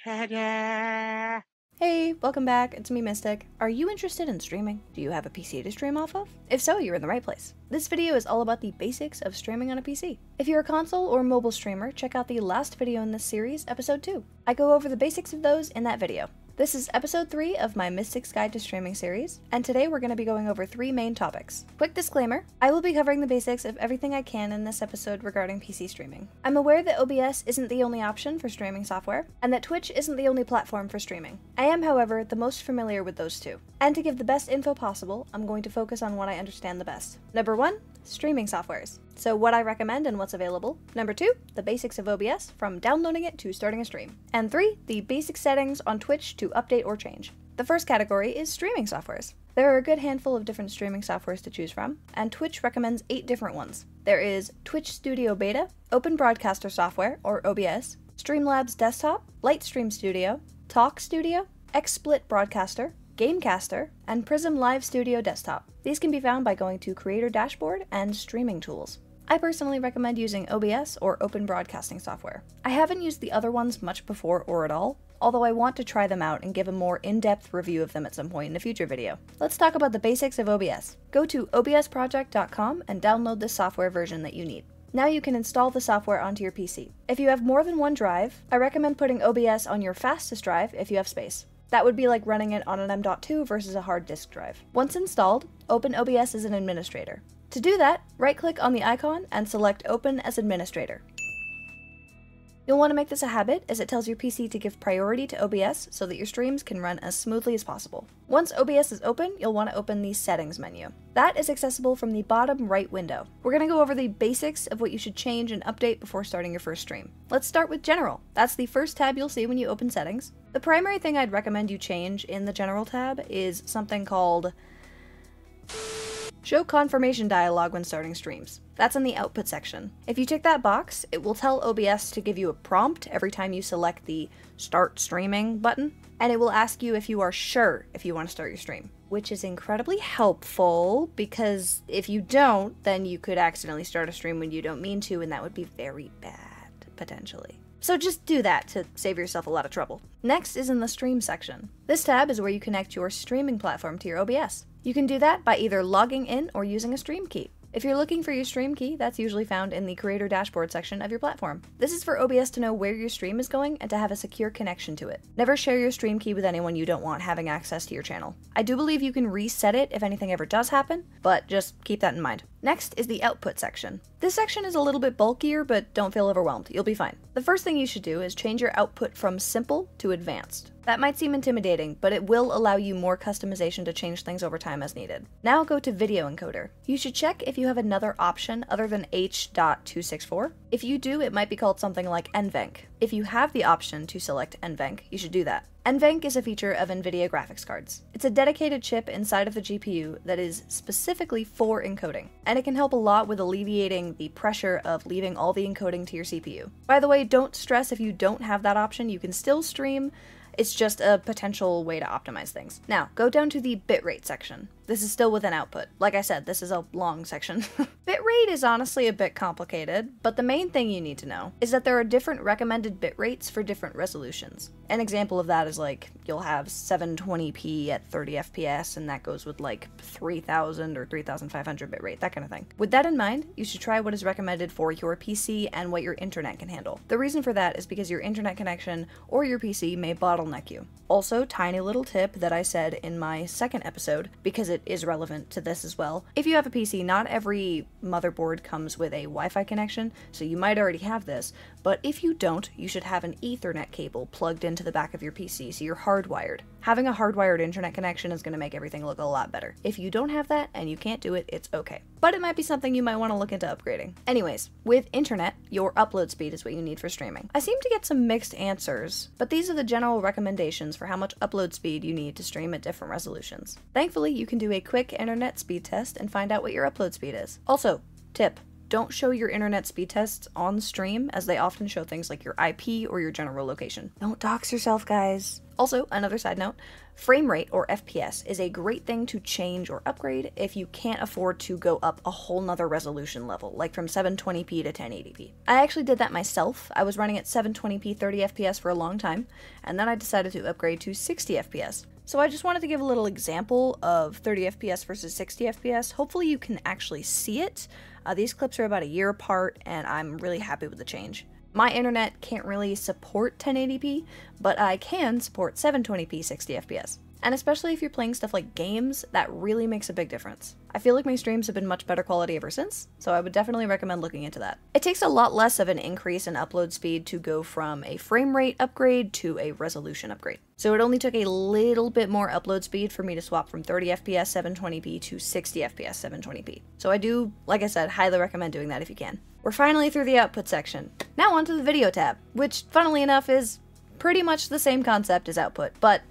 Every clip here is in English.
Ta-da! Hey, welcome back, it's me Mystic. Are you interested in streaming? Do you have a PC to stream off of? If so, you're in the right place. This video is all about the basics of streaming on a PC. If you're a console or mobile streamer, check out the last video in this series, episode 2. I go over the basics of those in that video. This is episode 3 of my Mystic's Guide to Streaming series, and today we're going to be going over 3 main topics. Quick disclaimer, I will be covering the basics of everything I can in this episode regarding PC streaming. I'm aware that OBS isn't the only option for streaming software, and that Twitch isn't the only platform for streaming. I am, however, the most familiar with those two. And to give the best info possible, I'm going to focus on what I understand the best. Number 1, streaming softwares. So what I recommend and what's available. Number 2, the basics of OBS, from downloading it to starting a stream. And 3, the basic settings on Twitch to update or change. The first category is streaming softwares. There are a good handful of different streaming softwares to choose from, and Twitch recommends 8 different ones. There is Twitch Studio Beta, Open Broadcaster Software, or OBS, Streamlabs Desktop, Lightstream Studio, Talk Studio, XSplit Broadcaster, Gamecaster, and Prism Live Studio Desktop. These can be found by going to Creator Dashboard and Streaming Tools. I personally recommend using OBS or Open Broadcasting Software. I haven't used the other ones much before or at all, although I want to try them out and give a more in-depth review of them at some point in a future video. Let's talk about the basics of OBS. Go to obsproject.com and download the software version that you need. Now you can install the software onto your PC. If you have more than one drive, I recommend putting OBS on your fastest drive if you have space. That would be like running it on an M.2 versus a hard disk drive. Once installed, open OBS as an administrator. To do that, right-click on the icon and select Open as Administrator. You'll want to make this a habit, as it tells your PC to give priority to OBS so that your streams can run as smoothly as possible. Once OBS is open, you'll want to open the Settings menu. That is accessible from the bottom right window. We're going to go over the basics of what you should change and update before starting your first stream. Let's start with General. That's the first tab you'll see when you open Settings. The primary thing I'd recommend you change in the General tab is something called Show confirmation dialog when starting streams. That's in the output section. If you tick that box, it will tell OBS to give you a prompt every time you select the Start Streaming button, and it will ask you if you are sure if you want to start your stream, which is incredibly helpful because if you don't, then you could accidentally start a stream when you don't mean to, and that would be very bad, potentially. So just do that to save yourself a lot of trouble. Next is in the Stream section. This tab is where you connect your streaming platform to your OBS. You can do that by either logging in or using a stream key. If you're looking for your stream key, that's usually found in the Creator Dashboard section of your platform. This is for OBS to know where your stream is going and to have a secure connection to it. Never share your stream key with anyone you don't want having access to your channel. I do believe you can reset it if anything ever does happen, but just keep that in mind. Next is the Output section. This section is a little bit bulkier, but don't feel overwhelmed, you'll be fine. The first thing you should do is change your output from Simple to Advanced. That might seem intimidating, but it will allow you more customization to change things over time as needed. Now go to Video Encoder. You should check if you have another option other than H.264. If you do, it might be called something like NVENC. If you have the option to select NVENC, you should do that. NVENC is a feature of NVIDIA graphics cards. It's a dedicated chip inside of the GPU that is specifically for encoding, and it can help a lot with alleviating the pressure of leaving all the encoding to your CPU. By the way, don't stress if you don't have that option, you can still stream. It's just a potential way to optimize things. Now, go down to the bitrate section. This is still within output. Like I said, this is a long section. Bitrate is honestly a bit complicated, but the main thing you need to know is that there are different recommended bit rates for different resolutions. An example of that is like, you'll have 720p at 30 FPS, and that goes with like 3000 or 3500 bitrate, that kind of thing. With that in mind, you should try what is recommended for your PC and what your internet can handle. The reason for that is because your internet connection or your PC may bottleneck you. Also, tiny little tip that I said in my second episode, because it is relevant to this as well. If you have a PC, not every motherboard comes with a Wi-Fi connection, so you might already have this, but if you don't, you should have an Ethernet cable plugged into the back of your PC, so you're hardwired. Having a hardwired internet connection is going to make everything look a lot better. If you don't have that and you can't do it, it's okay. But it might be something you might want to look into upgrading. Anyways, with internet, your upload speed is what you need for streaming. I seem to get some mixed answers, but these are the general recommendations for how much upload speed you need to stream at different resolutions. Thankfully, you can do a quick internet speed test and find out what your upload speed is. Also, tip. don't show your internet speed tests on stream, as they often show things like your IP or your general location. Don't dox yourself, guys. Also, another side note, frame rate, or FPS, is a great thing to change or upgrade if you can't afford to go up a whole nother resolution level, like from 720p to 1080p. I actually did that myself. I was running at 720p 30 FPS for a long time, and then I decided to upgrade to 60 FPS. So I just wanted to give a little example of 30 FPS versus 60 FPS. Hopefully you can actually see it. These clips are about a year apart, and I'm really happy with the change. My internet can't really support 1080p, but I can support 720p 60 FPS. And especially if you're playing stuff like games, that really makes a big difference. I feel like my streams have been much better quality ever since, so I would definitely recommend looking into that. It takes a lot less of an increase in upload speed to go from a frame rate upgrade to a resolution upgrade. So it only took a little bit more upload speed for me to swap from 30 FPS 720p to 60 FPS 720p. So I do, like I said, highly recommend doing that if you can. We're finally through the output section. Now onto the video tab, which funnily enough is pretty much the same concept as output, but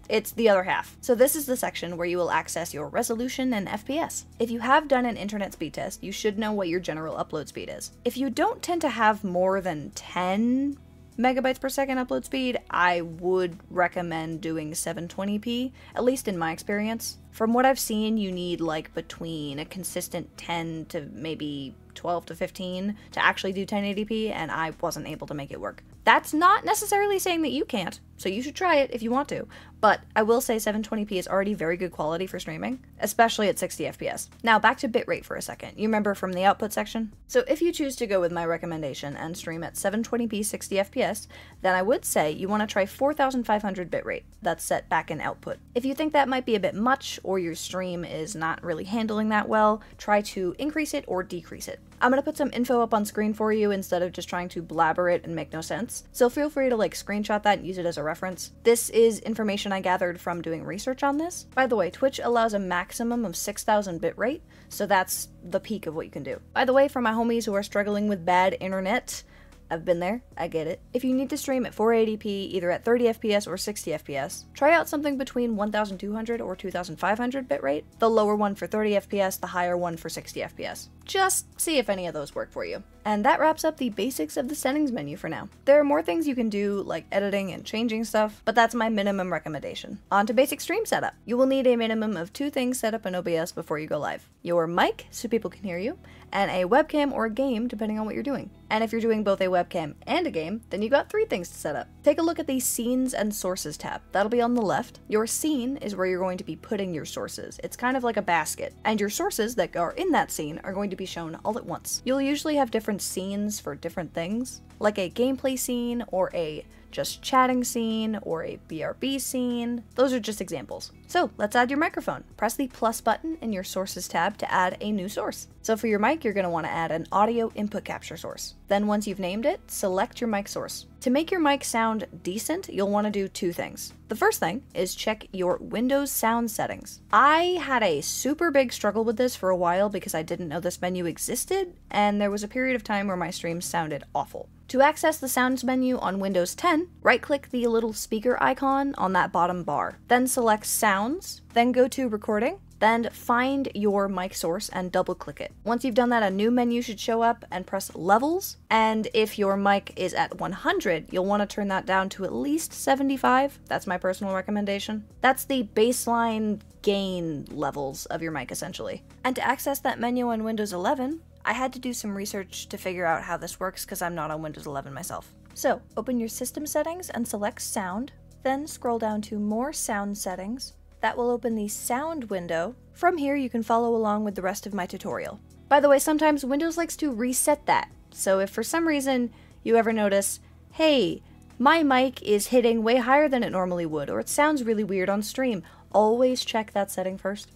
it's the other half. So this is the section where you will access your resolution and FPS. If you have done an internet speed test, you should know what your general upload speed is. If you don't tend to have more than 10 megabytes per second upload speed, I would recommend doing 720p, at least in my experience. From what I've seen, you need like between a consistent 10 to maybe 12 to 15 to actually do 1080p, and I wasn't able to make it work. That's not necessarily saying that you can't, so you should try it if you want to, but I will say 720p is already very good quality for streaming, especially at 60 FPS. Now back to bitrate for a second. You remember from the output section? So if you choose to go with my recommendation and stream at 720p 60 FPS, then I would say you want to try 4500 bitrate. That's set back in output. If you think that might be a bit much, or your stream is not really handling that well, try to increase it or decrease it. I'm gonna put some info up on screen for you instead of just trying to blabber it and make no sense, so feel free to like screenshot that and use it as a reference. This is information I gathered from doing research on this. By the way, Twitch allows a maximum of 6000 bitrate, so that's the peak of what you can do. By the way, for my homies who are struggling with bad internet, I've been there, I get it. If you need to stream at 480p, either at 30 FPS or 60 FPS, try out something between 1200 or 2500 bitrate, the lower one for 30 FPS, the higher one for 60 FPS. Just see if any of those work for you. And that wraps up the basics of the settings menu for now. There are more things you can do, like editing and changing stuff, but that's my minimum recommendation. On to basic stream setup. You will need a minimum of 2 things set up in OBS before you go live. Your mic, so people can hear you, and a webcam or a game, depending on what you're doing. And if you're doing both a webcam and a game, then you got 3 things to set up. Take a look at the Scenes and Sources tab. That'll be on the left. Your scene is where you're going to be putting your sources. It's kind of like a basket, and your sources that are in that scene are going to be shown all at once. You'll usually have different scenes for different things, like a gameplay scene or a just chatting scene or a BRB scene. Those are just examples. So let's add your microphone. Press the plus button in your sources tab to add a new source. So for your mic, you're going to want to add an audio input capture source. Then once you've named it, select your mic source. To make your mic sound decent, you'll want to do 2 things. The first thing is check your Windows sound settings. I had a super big struggle with this for a while because I didn't know this menu existed, and there was a period of time where my streams sounded awful. To access the sounds menu on Windows 10, right-click the little speaker icon on that bottom bar. Then select Sounds, then go to Recording, then find your mic source and double-click it. Once you've done that, a new menu should show up, and press Levels, and if your mic is at 100, you'll want to turn that down to at least 75. That's my personal recommendation. That's the baseline gain levels of your mic, essentially. And to access that menu on Windows 11, I had to do some research to figure out how this works because I'm not on Windows 11 myself. So, open your system settings and select Sound, then scroll down to More Sound Settings. That will open the Sound window. From here, you can follow along with the rest of my tutorial. By the way, sometimes Windows likes to reset that, so if for some reason you ever notice, hey, my mic is hitting way higher than it normally would, or it sounds really weird on stream, always check that setting first.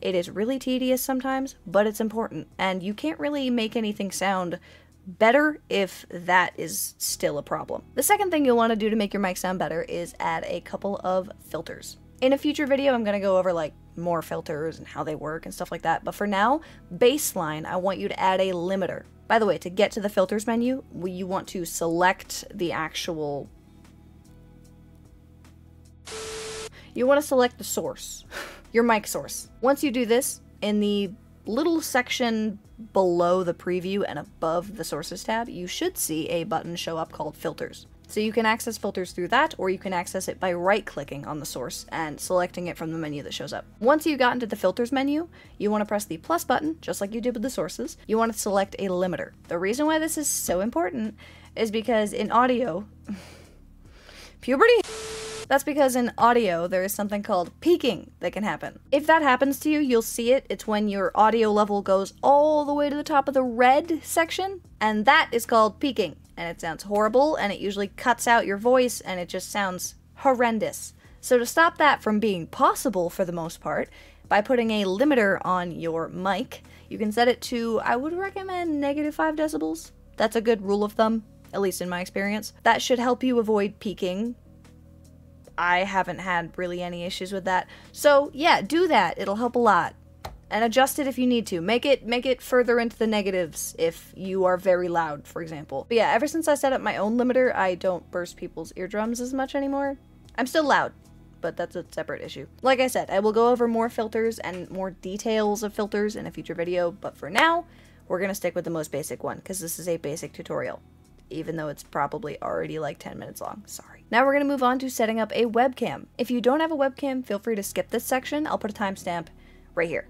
It is really tedious sometimes, but it's important, and you can't really make anything sound better if that is still a problem. The second thing you'll want to do to make your mic sound better is add a couple of filters. In a future video, I'm going to go over like more filters and how they work and stuff like that, but for now, baseline, I want you to add a limiter. By the way, to get to the filters menu, you want to select the actual... You want to select the source. Your mic source. Once you do this, in the little section below the preview and above the sources tab, you should see a button show up called filters. So you can access filters through that, or you can access it by right-clicking on the source and selecting it from the menu that shows up. Once you got into the filters menu, you want to press the plus button, just like you did with the sources. You want to select a limiter. The reason why this is so important is because in audio, puberty? That's because in audio, there is something called peaking that can happen. If that happens to you, you'll see it. It's when your audio level goes all the way to the top of the red section, and that is called peaking. And it sounds horrible, and it usually cuts out your voice, and it just sounds horrendous. So to stop that from being possible for the most part, by putting a limiter on your mic, you can set it to, I would recommend, -5 decibels. That's a good rule of thumb, at least in my experience. That should help you avoid peaking. I haven't had really any issues with that. So yeah, do that. It'll help a lot. And adjust it if you need to. Make it further into the negatives if you are very loud, for example. But yeah, ever since I set up my own limiter, I don't burst people's eardrums as much anymore. I'm still loud, but that's a separate issue. Like I said, I will go over more filters and more details of filters in a future video, but for now, we're gonna stick with the most basic one, because this is a basic tutorial, even though it's probably already like 10 minutes long. Sorry. Now we're going to move on to setting up a webcam. If you don't have a webcam, feel free to skip this section. I'll put a timestamp right here.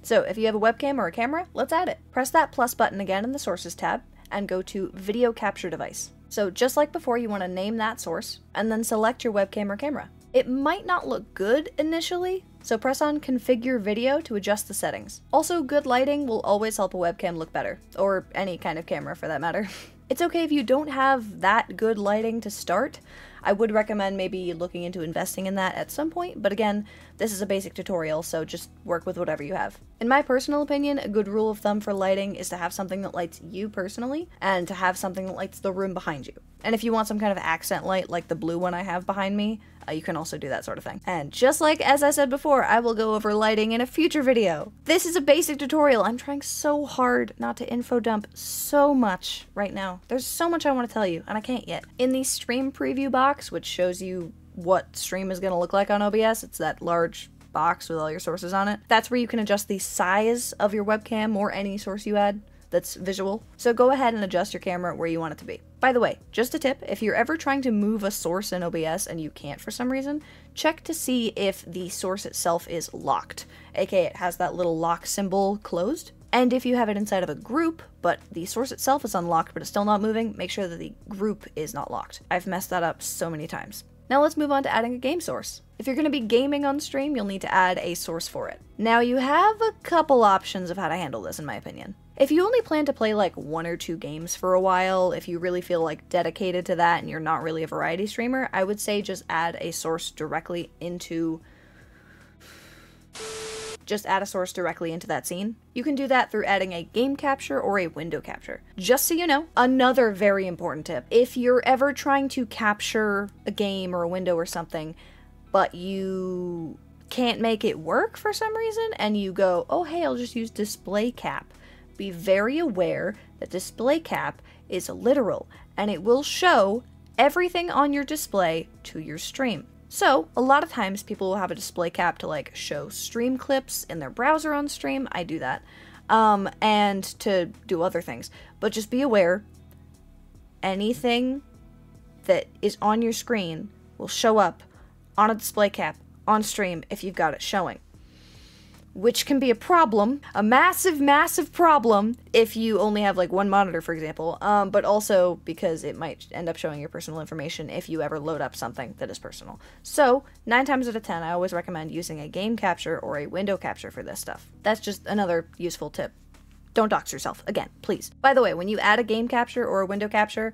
So if you have a webcam or a camera, let's add it. Press that plus button again in the sources tab and go to video capture device. So just like before, you want to name that source and then select your webcam or camera. It might not look good initially, so press on configure video to adjust the settings. Also, good lighting will always help a webcam look better, or any kind of camera for that matter. It's okay if you don't have that good lighting to start. I would recommend maybe looking into investing in that at some point, but again, this is a basic tutorial, so just work with whatever you have. In my personal opinion, a good rule of thumb for lighting is to have something that lights you personally, and to have something that lights the room behind you. And if you want some kind of accent light, like the blue one I have behind me, you can also do that sort of thing. And just like as I said before, I will go over lighting in a future video. This is a basic tutorial. I'm trying so hard not to info dump so much right now. There's so much I want to tell you, and I can't yet. In the stream preview box, which shows you what stream is going to look like on OBS, it's that large box with all your sources on it. That's where you can adjust the size of your webcam or any source you add that's visual. So go ahead and adjust your camera where you want it to be. By the way, just a tip, if you're ever trying to move a source in OBS and you can't for some reason, check to see if the source itself is locked, aka it has that little lock symbol closed. And if you have it inside of a group, but the source itself is unlocked but it's still not moving, make sure that the group is not locked. I've messed that up so many times. Now let's move on to adding a game source. If you're going to be gaming on stream, you'll need to add a source for it. Now you have a couple options of how to handle this, in my opinion. If you only plan to play like 1 or 2 games for a while, if you really feel like dedicated to that and you're not really a variety streamer, I would say just add a source directly into that scene. You can do that through adding a game capture or a window capture. Just so you know, another very important tip. If you're ever trying to capture a game or a window or something, but you can't make it work for some reason, and you go, oh hey, I'll just use display cap. Be very aware that display cap is literal, and it will show everything on your display to your stream. So, a lot of times people will have a display cap to like show stream clips in their browser on stream. I do that. And to do other things. But just be aware, anything that is on your screen will show up on a display cap on stream if you've got it showing. Which can be a problem, a massive, massive problem if you only have like one monitor, for example, but also because it might end up showing your personal information if you ever load up something that is personal. So, 9 times out of 10, I always recommend using a game capture or a window capture for this stuff. That's just another useful tip. Don't dox yourself, again, please. By the way, when you add a game capture or a window capture,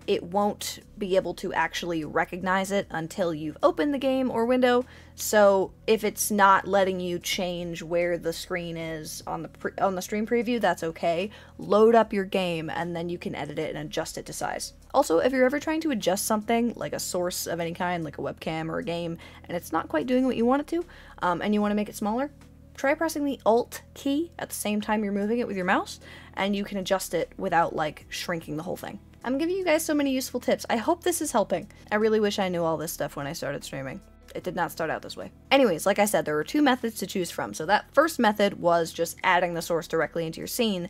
it won't be able to actually recognize it until you've opened the game or window, so if it's not letting you change where the screen is on the stream preview, that's okay. Load up your game, and then you can edit it and adjust it to size. Also, if you're ever trying to adjust something, like a source of any kind, like a webcam or a game, and it's not quite doing what you want it to, and you want to make it smaller, try pressing the Alt key at the same time you're moving it with your mouse, and you can adjust it without, like, shrinking the whole thing. I'm giving you guys so many useful tips. I hope this is helping. I really wish I knew all this stuff when I started streaming. It did not start out this way. Anyways, like I said, there were two methods to choose from. So that first method was just adding the source directly into your scene.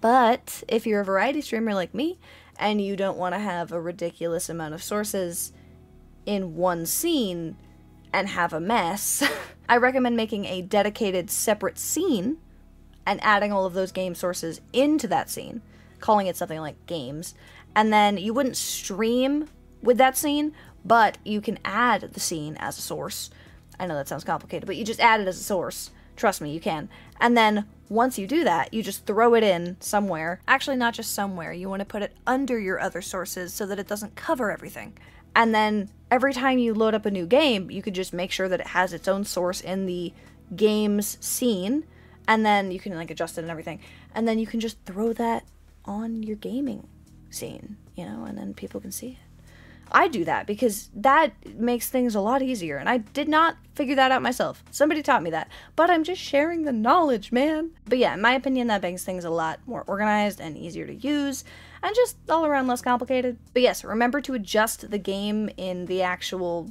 But if you're a variety streamer like me, and you don't want to have a ridiculous amount of sources in one scene and have a mess, I recommend making a dedicated separate scene and adding all of those game sources into that scene, calling it something like games. And then you wouldn't stream with that scene, but you can add the scene as a source. I know that sounds complicated, but you just add it as a source. Trust me, you can. And then once you do that, you just throw it in somewhere. Actually, not just somewhere. You want to put it under your other sources so that it doesn't cover everything. And then every time you load up a new game, you can just make sure that it has its own source in the game's scene. And then you can like adjust it and everything. And then you can just throw that on your gaming scene, you know, and then people can see it. I do that because that makes things a lot easier, and I did not figure that out myself. Somebody taught me that, but I'm just sharing the knowledge, man. But yeah, in my opinion, that makes things a lot more organized and easier to use, and just all around less complicated. But yes, remember to adjust the game in the actual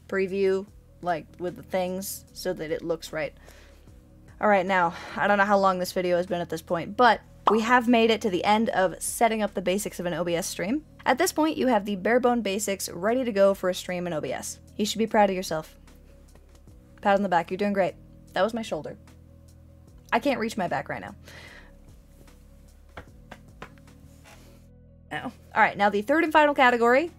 preview, like with the things, so that it looks right. Alright, now, I don't know how long this video has been at this point, but we have made it to the end of setting up the basics of an OBS stream. At this point, you have the bare-bone basics ready to go for a stream in OBS. You should be proud of yourself. Pat on the back, you're doing great. That was my shoulder. I can't reach my back right now. Ow. Alright, now the third and final category.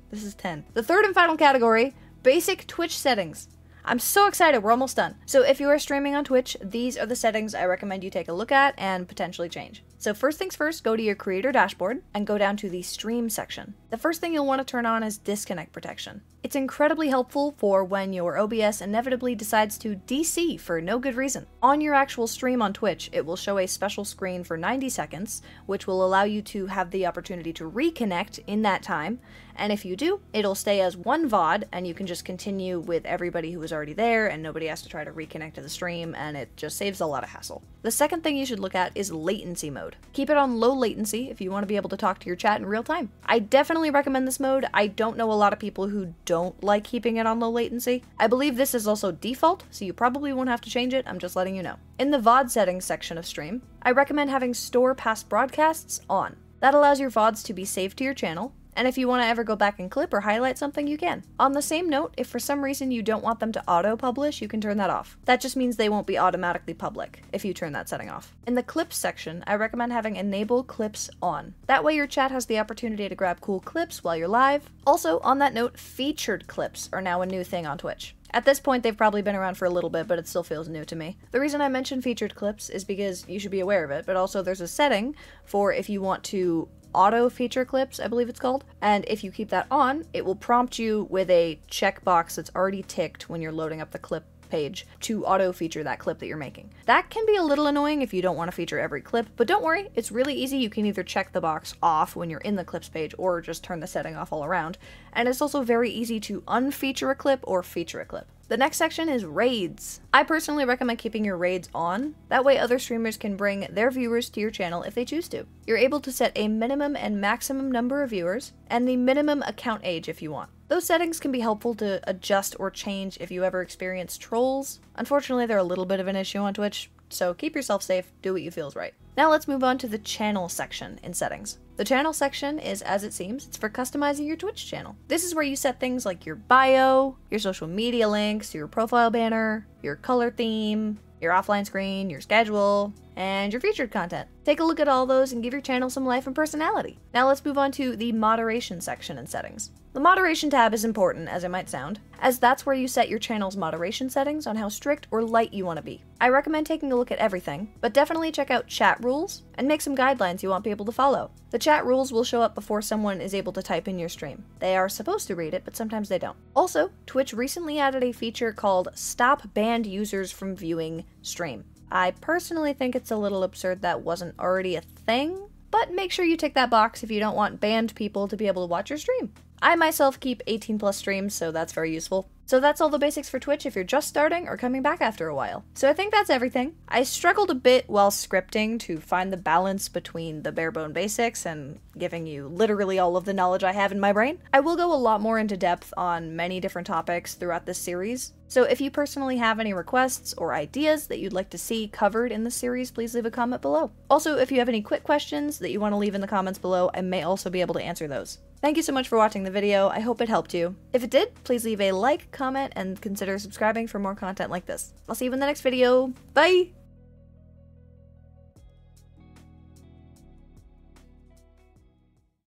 This is 10. The third and final category, basic Twitch settings. I'm so excited, we're almost done. So if you are streaming on Twitch, these are the settings I recommend you take a look at and potentially change. So first things first, go to your creator dashboard and go down to the stream section. The first thing you'll want to turn on is disconnect protection. It's incredibly helpful for when your OBS inevitably decides to DC for no good reason. On your actual stream on Twitch, it will show a special screen for 90 seconds, which will allow you to have the opportunity to reconnect in that time. And if you do, it'll stay as one VOD, and you can just continue with everybody who was already there, and nobody has to try to reconnect to the stream, and it just saves a lot of hassle. The second thing you should look at is latency mode. Keep it on low latency if you want to be able to talk to your chat in real time. I definitely recommend this mode. I don't know a lot of people who don't like keeping it on low latency. I believe this is also default, so you probably won't have to change it, I'm just letting you know. In the VOD settings section of stream, I recommend having store past broadcasts on. That allows your VODs to be saved to your channel, and if you want to ever go back and clip or highlight something, you can. On the same note, if for some reason you don't want them to auto-publish, you can turn that off. That just means they won't be automatically public if you turn that setting off. In the clips section, I recommend having enable clips on. That way your chat has the opportunity to grab cool clips while you're live. Also, on that note, featured clips are now a new thing on Twitch. At this point, they've probably been around for a little bit, but it still feels new to me. The reason I mention featured clips is because you should be aware of it, but also there's a setting for if you want to auto feature clips, I believe it's called. And if you keep that on, it will prompt you with a checkbox that's already ticked when you're loading up the clip page to auto feature that clip that you're making. That can be a little annoying if you don't want to feature every clip, but don't worry, it's really easy. You can either check the box off when you're in the clips page or just turn the setting off all around. And it's also very easy to unfeature a clip or feature a clip. The next section is raids. I personally recommend keeping your raids on. That way other streamers can bring their viewers to your channel if they choose to. You're able to set a minimum and maximum number of viewers, and the minimum account age if you want. Those settings can be helpful to adjust or change if you ever experience trolls. Unfortunately, they're a little bit of an issue on Twitch, so keep yourself safe, do what you feel is right. Now let's move on to the channel section in settings. The channel section is as it seems, it's for customizing your Twitch channel. This is where you set things like your bio, your social media links, your profile banner, your color theme, your offline screen, your schedule, and your featured content. Take a look at all those and give your channel some life and personality. Now let's move on to the moderation section in settings. The moderation tab is important, as it might sound, as that's where you set your channel's moderation settings on how strict or light you want to be. I recommend taking a look at everything, but definitely check out chat rules and make some guidelines you want people to follow. The chat rules will show up before someone is able to type in your stream. They are supposed to read it, but sometimes they don't. Also, Twitch recently added a feature called Stop Banned Users from Viewing Stream. I personally think it's a little absurd that wasn't already a thing, but make sure you tick that box if you don't want banned people to be able to watch your stream. I myself keep 18+ streams, so that's very useful. So that's all the basics for Twitch if you're just starting or coming back after a while. So I think that's everything. I struggled a bit while scripting to find the balance between the bare bone basics and giving you literally all of the knowledge I have in my brain. I will go a lot more into depth on many different topics throughout this series. So if you personally have any requests or ideas that you'd like to see covered in the series, please leave a comment below. Also, if you have any quick questions that you want to leave in the comments below, I may also be able to answer those. Thank you so much for watching the video. I hope it helped you. If it did, please leave a like, comment, and consider subscribing for more content like this. I'll see you in the next video. Bye!